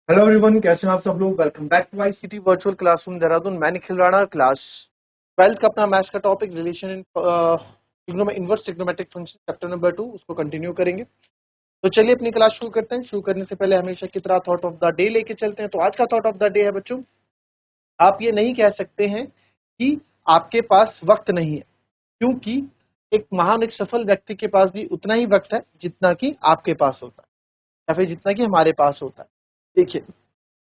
Hello everyone, कैसे हैं आप सब लोग। Welcome back to ICT virtual classroom Dehradun. मैं निखिल राणा, क्लास 12 का अपना मैथ्स का topic relation in inverse trigonometric function chapter number 2 उसको कंटिन्यू करेंगे। तो चलिए अपनी क्लास शुरू करते हैं। शुरू करने से पहले हमेशा की तरह थॉट ऑफ द डे लेके चलते हैं। तो आज का थॉट ऑफ द डे है बच्चों, आप ये नहीं कह सकते हैं कि आपके पास वक्त नहीं है, क्योंकि एक महान एक सफल व्यक्ति के पास भी उतना ही वक्त है जितना कि आपके पास होता है या फिर जितना कि हमारे पास होता है। देखिए,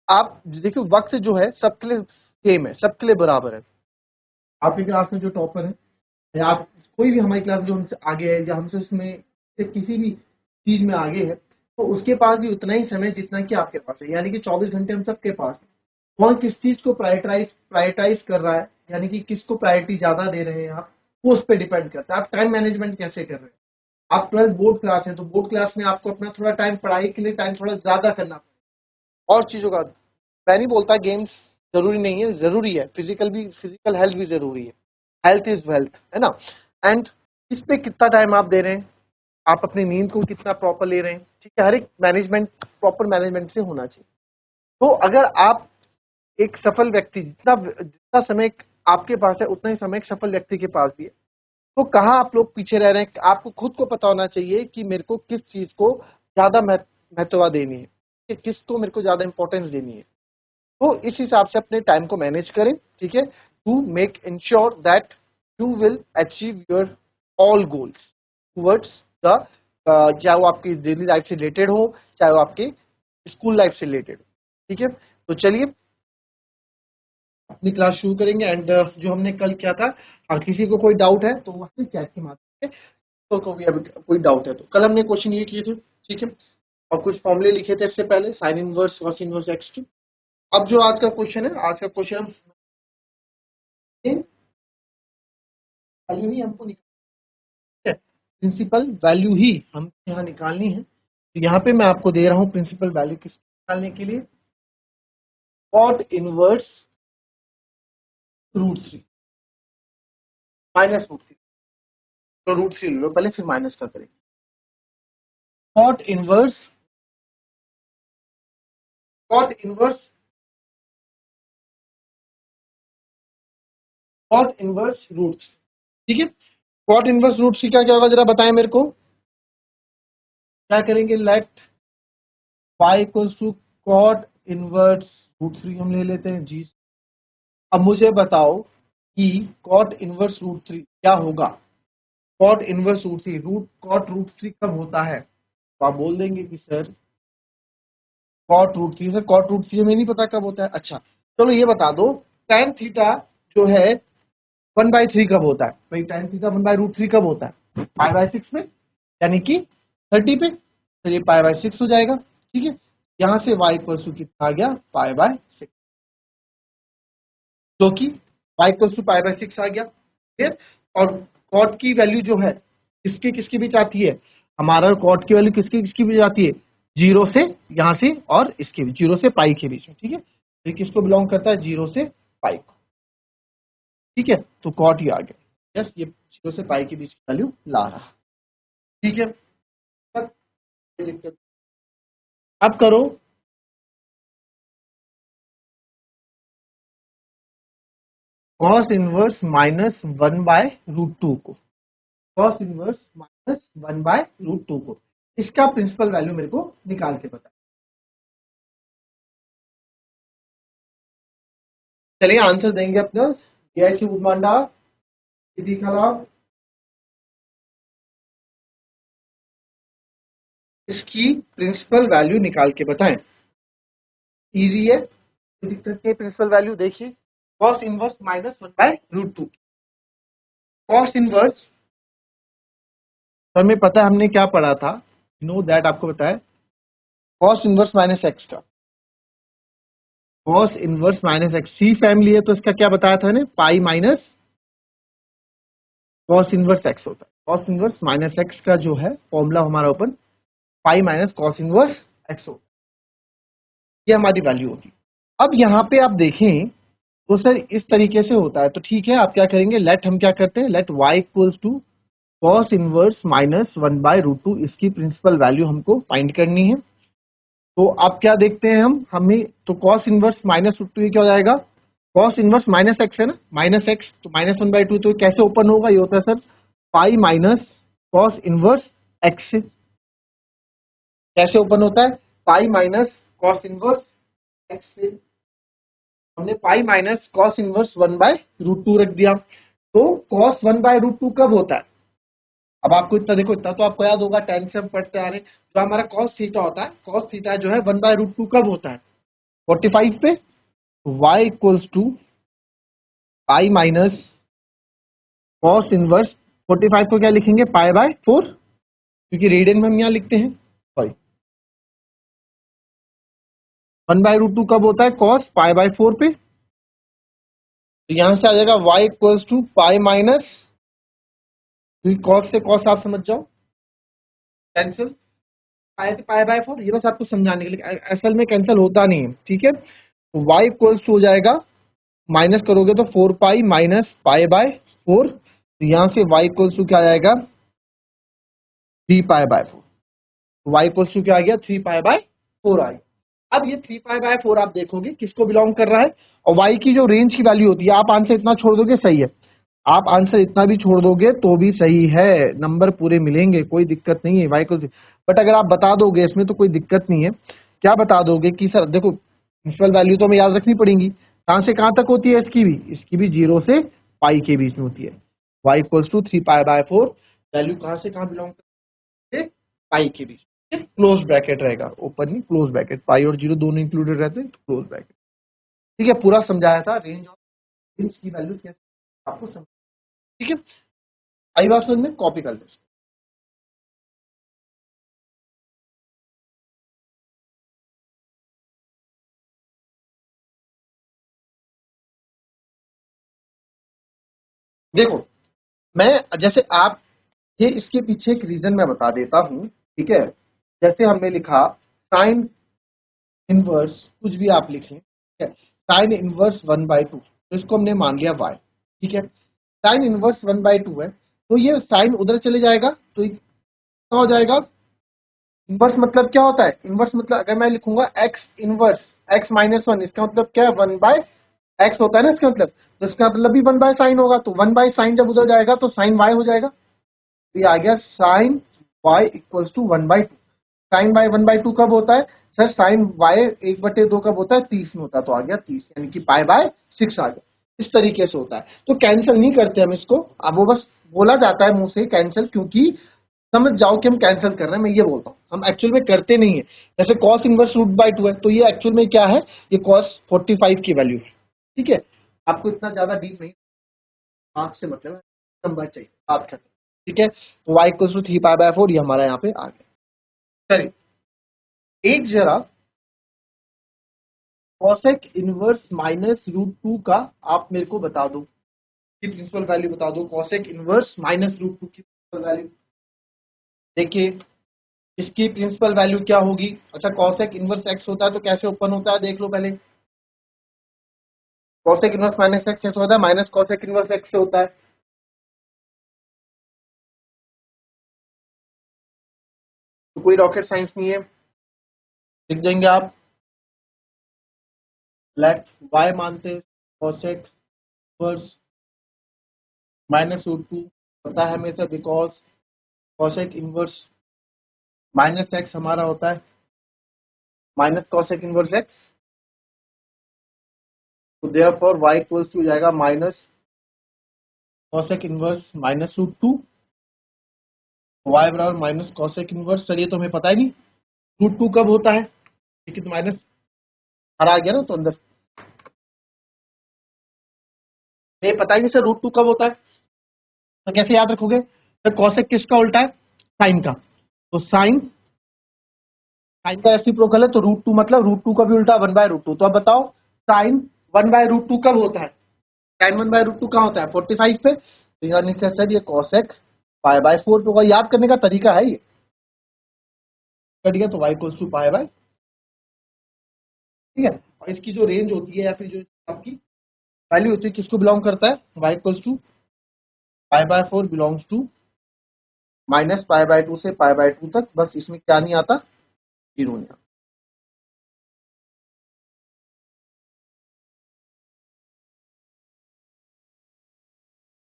आप देखिए वक्त जो है सबके लिए सेम है, सबके लिए बराबर है। आपकी क्लास में जो टॉपर है या आप कोई भी हमारी क्लास जो हमसे आगे है या हमसे उसमें से किसी भी चीज में आगे है, तो उसके पास भी उतना ही समय जितना कि आपके पास है। यानी कि 24 घंटे हम सबके पास है। कौन किस चीज को प्रायोरिटाइज कर रहा है, यानी कि किसको प्रायोरिटी ज्यादा दे रहे हैं आप, वो उस पर डिपेंड करता है। आप टाइम मैनेजमेंट कैसे कर रहे हैं। आप 12 बोर्ड क्लास है, तो बोर्ड क्लास में आपको अपना थोड़ा टाइम पढ़ाई के लिए टाइम थोड़ा ज्यादा करना पड़ेगा और चीजों का। मैं नहीं बोलता गेम्स जरूरी नहीं है, जरूरी है। फिजिकल हेल्थ भी जरूरी है। हेल्थ इज वेल्थ, है ना। एंड इस पे कितना टाइम आप दे रहे हैं, आप अपनी नींद को कितना प्रॉपर ले रहे हैं, ठीक है। हर एक मैनेजमेंट प्रॉपर मैनेजमेंट से होना चाहिए। तो अगर आप एक सफल व्यक्ति, जितना जितना समय आपके पास है उतना ही समय एक सफल व्यक्ति के पास भी है, तो कहाँ आप लोग पीछे रह रहे हैं। आपको खुद को पता होना चाहिए कि मेरे को किस चीज को ज्यादा महत्वता देनी है, कि किसको मेरे को ज्यादा इंपॉर्टेंस देनी है। तो इस हिसाब से अपने टाइम को मैनेज करें, ठीक है, to make insure that you will achieve your all goals towards the, चाहे वो आपकी डेली लाइफ से रिलेटेड हो, चाहे वो आपके स्कूल लाइफ से रिलेटेड हो, ठीक है। तो चलिए अपनी क्लास शुरू करेंगे। एंड जो हमने कल किया था, किसी को कोई डाउट है तो वहाँ चैट के माध्यम से, तो कोई अभी कोई डाउट है तो कल हमने क्वेश्चन ये किए थे, ठीक है, और कुछ फॉर्मूले लिखे थे इससे पहले, sine inverse cos inverse x की। अब जो आज का क्वेश्चन है, आज का क्वेश्चन हम वैल्यू ही हमको निकालनी है, प्रिंसिपल वैल्यू ही हम यहाँ निकालनी है। तो यहाँ पे मैं आपको दे रहा हूँ प्रिंसिपल वैल्यू किस निकालने के लिए, कॉट इनवर्स √3 माइनस √3। तो √3 ले लो पहले, फिर माइनस का करेंगे। Cot inverse, cot inverse, cot inverse √3, ठीक है। कॉट इनवर्स √3 का क्या होगा जरा बताएं मेरे को। क्या करेंगे, let y equals to cot inverse √3 हम ले लेते हैं जी। अब मुझे बताओ कि कॉट इनवर्स √3 क्या होगा। कॉट इनवर्स √3, कॉट √3 कब होता है, तो आप बोल देंगे कि सर कॉट √3, सर कॉट √3 हमें नहीं पता कब होता है। अच्छा चलो ये बता दो, tan थीटा जो है 1/3 कब होता है। भाई tan थीटा 1/√3 कब होता है, π/6 में, यानी कि 30 पे। तो ये π/6 हो जाएगा, ठीक है। यहाँ से y इक्वल टू कितना आ गया, π/6, जो कि y इक्वल टू π/6 आ गया, फिर। और कॉट की वैल्यू जो है किसके किसके बीच आती है, हमारा कॉट की वैल्यू किसके किसके बीच आती है, 0 से, यहाँ से और इसके बीच, 0 से पाई के बीच में, ठीक है। तो ये किसको बिलोंग करता है, 0 से पाई को, ठीक है। तो कॉट ये आ गया, यस, ये 0 से पाई के बीच की वैल्यू ला रहा है, ठीक है। अब करो कॉस इनवर्स -1/√2 को, कॉस इनवर्स -1/√2 को, इसका प्रिंसिपल वैल्यू मेरे को निकाल के बता। चलिए आंसर देंगे अपना, जय उमांडा दीदी खराब, इसकी प्रिंसिपल वैल्यू निकाल के बताएं। इजी है, कोई दिक्कत नहीं। प्रिंसिपल वैल्यू देखिए, कॉस इनवर्स -1/√2, कॉस इनवर्स हमें पता है, हमने क्या पढ़ा था, नो दैट आपको बताया, कॉस इनवर्स माइनस एक्स का, कॉस इनवर्स माइनस एक्स सी फैमिली है, तो इसका क्या बताया था ने, पाई माइनस कॉस इनवर्स एक्स होता है। कॉस इनवर्स माइनस एक्स का जो है फॉर्मूला हमारा ओपन, पाई माइनस कॉस इनवर्स एक्स होता है, ये हमारी वैल्यू होगी। अब यहाँ पे आप देखें तो सर इस तरीके से होता है, तो ठीक है, आप क्या करेंगे, लेट हम क्या करते हैं, let y equals to cos inverse -1/√2, इसकी प्रिंसिपल वैल्यू हमको फाइंड करनी है। तो आप क्या देखते हैं हमें तो cos inverse minus root two, ये क्या हो जाएगा, कॉस इनवर्स माइनस एक्स है ना, माइनस एक्स तो माइनस वन बाई टू, तो कैसे ओपन होगा, ये होता है sir pi minus cos inverse x से। कैसे ओपन होता है, pi minus cos inverse x से। हमने pi minus cos inverse one by root two रख दिया। तो cos one by root two कब होता है, अब आपको इतना देखो, इतना तो आपको याद होगा, टेन से हम पढ़ते आ रहे हैं। जो हमारा कॉस थीटा होता है, कॉस थीटा जो है वन बाय रूट टू कब होता है, 45 पे। y equals to pi minus cos inverse 45 को क्या लिखेंगे, पाई बाय 4, क्योंकि रेडियन में हम यहाँ लिखते हैं, sorry, one by root two कब होता है, कॉस पाई बाय 4 पे। तो यहां से आ जाएगा y equals to pi minus, क्योंकि कॉस से कॉस आप समझ जाओ, कैंसिल, पाई से पाई बाय 4, ये बस आपको समझाने के लिए, असल में कैंसिल होता नहीं है, ठीक है। तो y इक्वल्स टू हो जाएगा, माइनस करोगे तो 4 पाई माइनस पाई बाय 4, तो यहां से y इक्वल्स टू क्या आ जाएगा, 3 pi by 4। y equals to क्या आ गया, 3 पाई बाय 4 आ गया। अब ये 3 पाई बाय 4 आप देखोगे किसको बिलोंग कर रहा है, और y की जो रेंज की वैल्यू होती है, आप आंसर इतना छोड़ दोगे सही है, आप आंसर इतना भी छोड़ दोगे तो भी सही है, नंबर पूरे मिलेंगे, कोई दिक्कत नहीं है। y इक्वल्स, बट अगर आप बता दोगे इसमें तो कोई दिक्कत नहीं है। क्या बता दोगे कि सर देखो प्रिंसिपल वैल्यू तो हमें याद रखनी पड़ेगी, कहां से कहां तक होती है, इसकी भी 0 से पाई के बीच में होती है। y equals to 3 pi by 4, value कहां से कहां बिलोंग करती है, पाई के बीच, क्लोज ब्रैकेट रहेगा, ओपन नहीं क्लोज ब्रैकेट, पाई और जीरो दोनों इंक्लूडेड रहते हैं, क्लोज ब्रैकेट। ठीक है, पूरा समझाया था रेंज ऑफ रेंज की वैल्यू कैसे आपको समझ, ठीक है। आई बात समझ में, कॉपी कर लो। देखो मैं, जैसे आप, ये इसके पीछे एक रीजन मैं बता देता हूं, ठीक है। जैसे हमने लिखा साइन इनवर्स, कुछ भी आप लिखें, ठीक है, sine inverse one by two, तो इसको हमने मान लिया y, ठीक है। Sine inverse one by to है, तो ये साइन उधर चले जाएगा, तो क्या हो जाएगा, इनवर्स मतलब क्या होता है, इनवर्स मतलब अगर मैं लिखूंगा x inverse x minus one, इसका मतलब क्या है, वन बाय एक्स होता है ना इसका मतलब, तो इसका मतलब भी वन बाय साइन होगा, तो वन बाय साइन जब उधर जाएगा तो साइन वाई हो जाएगा। तो ये आ गया sine y equals to one by two. Sine by one by two कब होता है, सर साइन वाई एक बटे दो कब होता है, 30 में होता है, तो आ गया 30, यानी कि पाई बाय 6 आ गया। इस तरीके से होता है, तो कैंसिल नहीं करते हम इसको, अब वो बस बोला जाता है मुंह से कैंसिल, क्योंकि समझ जाओ कि हम कैंसिल कर रहे हैं, मैं ये बोलता हूँ, हम एक्चुअल में करते नहीं है। जैसे cos inverse root by two है, तो ये एक्चुअल में क्या है, ये कॉस 45 की वैल्यू है, ठीक है। आपको इतना ज्यादा डीप नहीं, मार्क्स से मतलब है, नंबर चाहिए आप खत्म, ठीक है। तो y equals to 3 pi by 4, ये हमारा यहाँ पे आ गया। चलिए एक जरा cosec inverse minus root two का आप मेरे को बता दो कि प्रिंसिपल वैल्यू बता दो, cosec inverse minus root two की प्रिंसिपल वैल्यू। देखिए इसकी प्रिंसिपल वैल्यू क्या होगी, अच्छा कॉसेक इनवर्स एक्स होता है तो कैसे ओपन होता है, देख लो पहले। कॉसेक इनवर्स माइनस एक्स कैसे होता है, माइनस कॉसेक इनवर्स एक्स से होता है। तो कोई रॉकेट साइंस नहीं है, लिख देंगे आप, लेट वाई मानते हैं cosec inverse minus root two, पता है हमेशा, because cosec inverse minus x हमारा होता है माइनस कॉसेक इनवर्स एक्स, तो देयरफॉर y इक्वल्स टू जाएगा minus cosec inverse minus root two, y बराबर माइनस कॉसेक इनवर्स, सर ये तो हमें पता ही नहीं रूट टू कब होता है, ठीक है, तो माइनस हरा गया ना, तो अंदर ये पता ही नहीं सर रूट टू कब होता है, तो कैसे याद रखोगे, तो कॉसेक किसका उल्टा है, साइन का, तो साइन साइन का रेसिप्रोकल है, तो रूट टू मतलब रूट टू का भी उल्टा वन बाय रूट टू, तो अब बताओ sine one by root two कब होता है, sine one by root two कहाँ होता है, 45 पे, तो यानी कि सर ये कॉसेक पाई बाय 4 होगा, याद करने का तरीका है ये, कट गया तो y equals to pi by, ठीक है। और इसकी जो रेंज होती है या फिर जो आपकी वैल्यू होती है किसको बिलोंग करता है, y equals to pi by 4 belongs to minus pi by 2 से पाई बाय 2 तक, बस इसमें क्या नहीं आता, जीरो नहीं आता।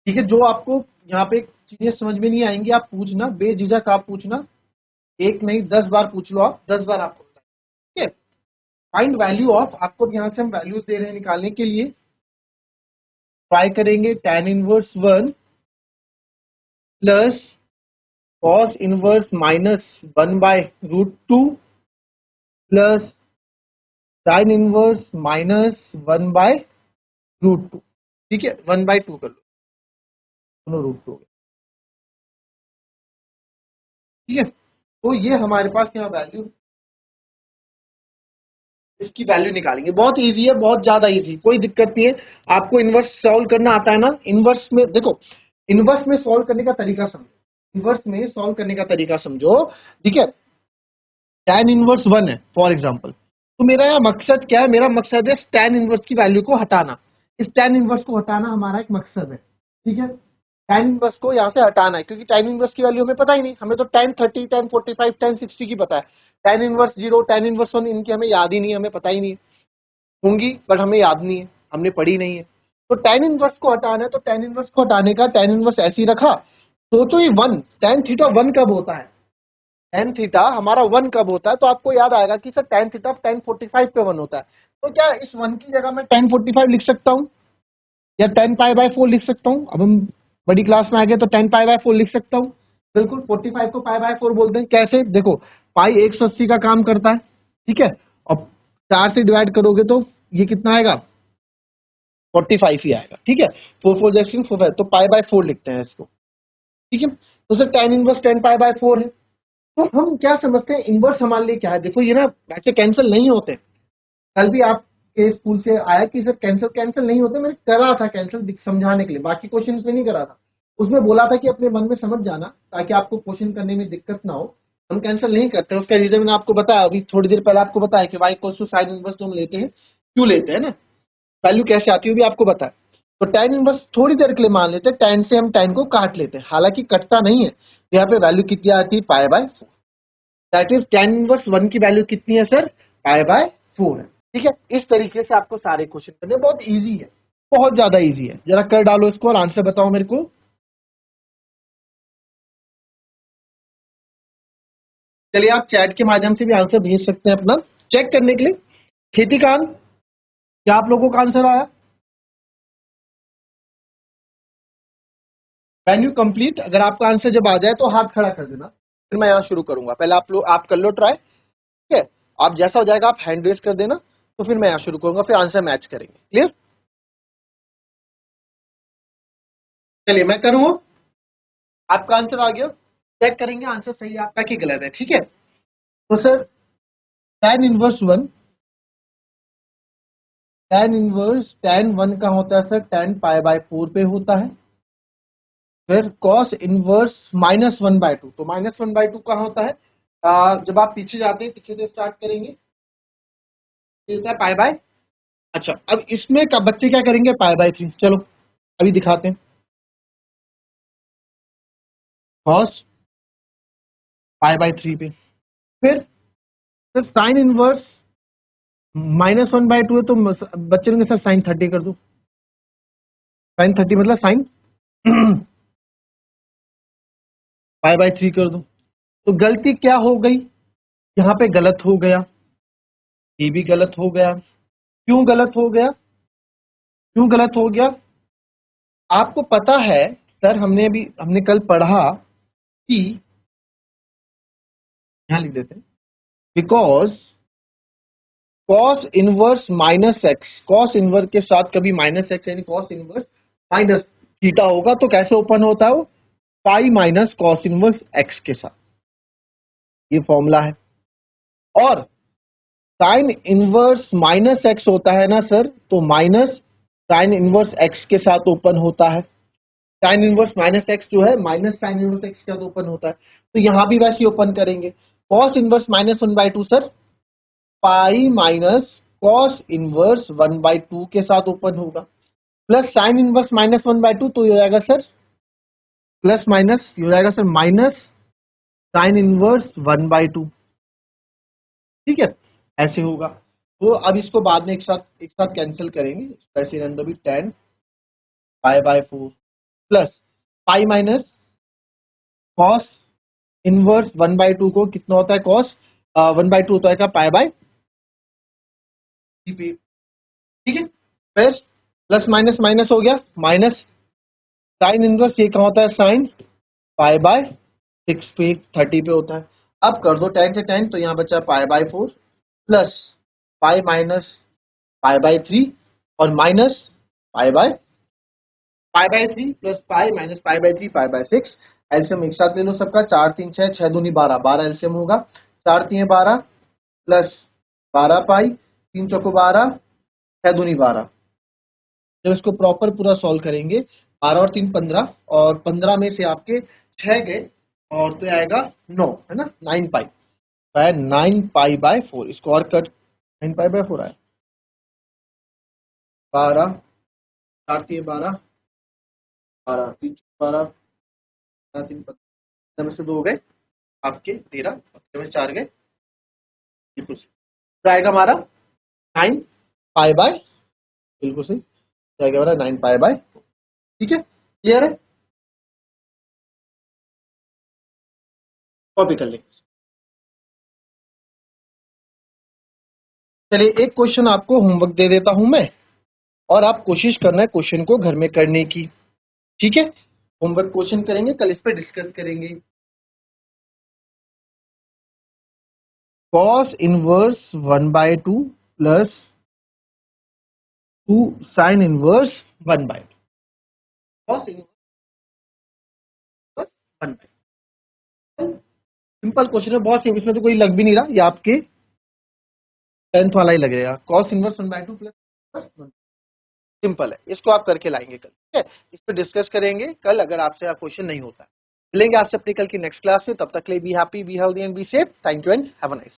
ठीक है, जो आपको यहाँ पे चीजें समझ में नहीं आएंगी आप पूछना, बेझिझक आप पूछना, एक नहीं 10 बार पूछ लो, आप 10 बार आपको बताएं। ठीक है, फाइंड वैल्यू ऑफ, आपको यहाँ से हम वैल्यूज दे रहे हैं निकालने के लिए, ट्राई करेंगे tan inverse 1 plus cos inverse -1/√2 plus sin inverse -1/√2। ठीक है, 1/2 कर लो, दोनों √2 हो गए। ठीक है, तो ये हमारे पास यहाँ वैल्यू, इसकी वैल्यू निकालेंगे। बहुत इजी है, बहुत ज्यादा इजी, कोई दिक्कत नहीं है। आपको इनवर्स सॉल्व करना आता है ना, इनवर्स में देखो, इनवर्स में सॉल्व करने का तरीका समझो, इनवर्स में सॉल्व करने का तरीका समझो। ठीक है, tan इनवर्स 1 है फॉर एग्जांपल, तो मेरा यहाँ मकसद क्या है, मेरा मकसद है tan इनवर्स की वैल्यू को हटाना, इस tan इनवर्स को हटाना हमारा एक मकसद है। ठीक है, tan इनवर्स को यहाँ से हटाना है, क्योंकि tan इनवर्स की वैल्यू हमें पता ही नहीं, हमें तो tan 30, tan 45, tan 60 की पता है, tan इनवर्स 0, tan इनवर्स 1 इनकी हमें याद ही नहीं है, हमें पता ही नहीं है, होंगी बट हमें याद नहीं है, हमने पढ़ी नहीं है। तो tan इनवर्स को हटाना है, तो tan इनवर्स को हटाने का tan इनवर्स ऐसे ही रखा, सोचो ये 1 tan थीटा 1 कब होता है, tan थीटा हमारा 1 कब होता है, तो आपको याद आएगा कि सर tan थीटा tan 45 पे 1 होता है, तो क्या इस 1 की जगह मैं tan 45 लिख सकता हूँ, या tan π/4 लिख सकता हूँ। अब हम बड़ी क्लास में आ गए तो tan π/4 लिख सकता हूँ, बिल्कुल 45 को π/4 बोलते हैं। कैसे, देखो पाई 180 का काम करता है, ठीक है, और 4 से डिवाइड करोगे तो ये कितना आएगा, 45 ही आएगा। ठीक है, 4 4 तो π/4 लिखते हैं इसको। ठीक है, तो सर tan इनवर्स tan π/4 है, तो हम क्या समझते हैं इनवर्स हमारे लिए क्या है। देखो ये ना वैसे कैंसिल नहीं होते, कल भी आपके स्कूल से आया कि सर कैंसिल कैंसिल नहीं होते, मैंने करा था कैंसिल समझाने के लिए, बाकी क्वेश्चन में नहीं करा था। उसमें बोला था कि अपने मन में समझ जाना ताकि आपको क्वेश्चन करने में दिक्कत ना हो, हम कैंसिल नहीं करते। उसका रीजन मैंने आपको बताया, अभी थोड़ी देर पहले आपको बताया कि y equal to sine inverse जो हम लेते हैं, क्यों लेते हैं ना, वैल्यू कैसे आती है भी आपको बताया। तो tan इनवर्स थोड़ी देर के लिए मान लेते हैं, tan से हम tan को काट लेते हैं, हालांकि कटता नहीं है, यहाँ पे वैल्यू कितनी आती है π/4, दैट इज tan इनवर्स 1 की वैल्यू कितनी है सर, π/4 है। ठीक है, इस तरीके से आपको सारे क्वेश्चन करने, बहुत इजी है, बहुत ज्यादा इजी है। जरा कर डालो इसको और आंसर बताओ मेरे को। चलिए आप चैट के माध्यम से भी आंसर भेज सकते हैं अपना चेक करने के लिए। खेती काम, क्या आप लोगों का आंसर आया, वैल्यू कंप्लीट, अगर आपका आंसर जब आ जाए तो हाथ खड़ा कर देना, फिर मैं यहाँ शुरू करूंगा। पहले आप लोग आप कर लो ट्राई, ठीक है, आप जैसा हो जाएगा आप हैंड रेस कर देना, तो फिर मैं यहाँ शुरू करूंगा, फिर आंसर मैच करेंगे। क्लियर, चलिए मैं करूँ, आपका आंसर आ गया, चेक करेंगे आंसर सही है आपका कि गलत है। ठीक है, तो sir tan inverse 1, tan inverse tan 1 का होता है सर tan π/4 पे होता है। फिर cos इनवर्स -1/2, तो -1/2 कहाँ होता है, जब आप पीछे जाते हैं, पीछे से स्टार्ट करेंगे, होता है π/, अच्छा अब इसमें का बच्चे क्या करेंगे, π/3, चलो अभी दिखाते हैं। cos π/3 पे, फिर सर साइन इनवर्स -1/2 है, तो बच्चे ने सर साइन 30 कर दो, साइन 30 मतलब साइन π/3 कर दो। तो गलती क्या हो गई, यहाँ पे गलत हो गया, ये भी गलत हो गया, क्यों गलत हो गया, क्यों गलत हो गया, आपको पता है सर, हमने कल पढ़ा कि, यहां लिख देते हैं, because cos inverse minus x, cos inverse के साथ कभी माइनस एक्स यानी कॉस इनवर्स माइनस थीटा होगा, तो कैसे ओपन होता है वो, पाई माइनस कॉस इनवर्स एक्स के साथ, ये फॉर्मूला है। और साइन इनवर्स माइनस एक्स होता है ना सर, तो माइनस साइन इनवर्स एक्स के साथ ओपन होता है, साइन इनवर्स माइनस एक्स जो है माइनस साइन इनवर्स एक्स के साथ ओपन होता है, तो यहां भी वैसे ओपन करेंगे। Cos inverse -1/2 sir pi minus cos inverse 1/2 के साथ ओपन होगा, प्लस साइन इनवर्स -1/2, तो ये हो जाएगा सर प्लस माइनस, ये हो जाएगा सर माइनस साइन इनवर्स 1/2। ठीक है, ऐसे होगा। तो अब इसको बाद में एक साथ कैंसिल करेंगे, ऐसे रहने दो भी tan π/4, plus pi minus cos inverse 1/2 को कितना होता है कॉस 1/2 होता है पाई बाय 3 ठीक है। फिर प्लस माइनस माइनस हो गया माइनस साइन इनवर्स ये कहाँ होता है साइन पाई बाय 6 पे 30 पे होता है। अब कर दो tan से tan तो यहाँ बचा पाई by 4 plus pi minus pi bye 3 और minus pi bye 3 plus pi minus pi bye 3 pi bye 6। LCM एक साथ ले लो सबका 4 3 6 6 दूनी 12 12 एलसीएम होगा 4 3 12 प्लस 12 पाई 3 चौको 12 6 दूनी 12। जब इसको प्रॉपर पूरा सॉल्व करेंगे 12 और 3 15 और 15 में से आपके 6 गए और तो आएगा 9 है ना 9 पाई 9 पाई बाय 4 इसको और कट 9 पाई बाय 4 आया 12 4 3 12 12 3 12 3 15 में से 2 गए आपके 13 में 4 गए बिल्कुल सही तो आएगा हमारा 9 पाई बाय बिल्कुल सही जाएगा हमारा 9 पाई बाय ठीक है क्लियर है कॉपी कर लेंगे। चलिए एक क्वेश्चन आपको होमवर्क दे देता हूं मैं और आप कोशिश करना है क्वेश्चन को घर में करने की ठीक है। होमवर्क क्वेश्चन करेंगे कल इस पर डिस्कस करेंगे। cos inverse 1/2 plus 2 sine inverse 1/2 cos inverse 1/2 simple question है बहुत सिंपल इसमें तो कोई लग भी नहीं रहा ये आपके 10th वाला ही लगेगा cos इनवर्स 1/2 प्लस सिंपल है इसको आप करके लाएंगे कल ठीक है। इस पर डिस्कस करेंगे कल अगर आपसे क्वेश्चन नहीं होता मिलेंगे आपसे अपनी कल की नेक्स्ट क्लास में तब तक के लिए be happy be healthy and be safe thank you and have a nice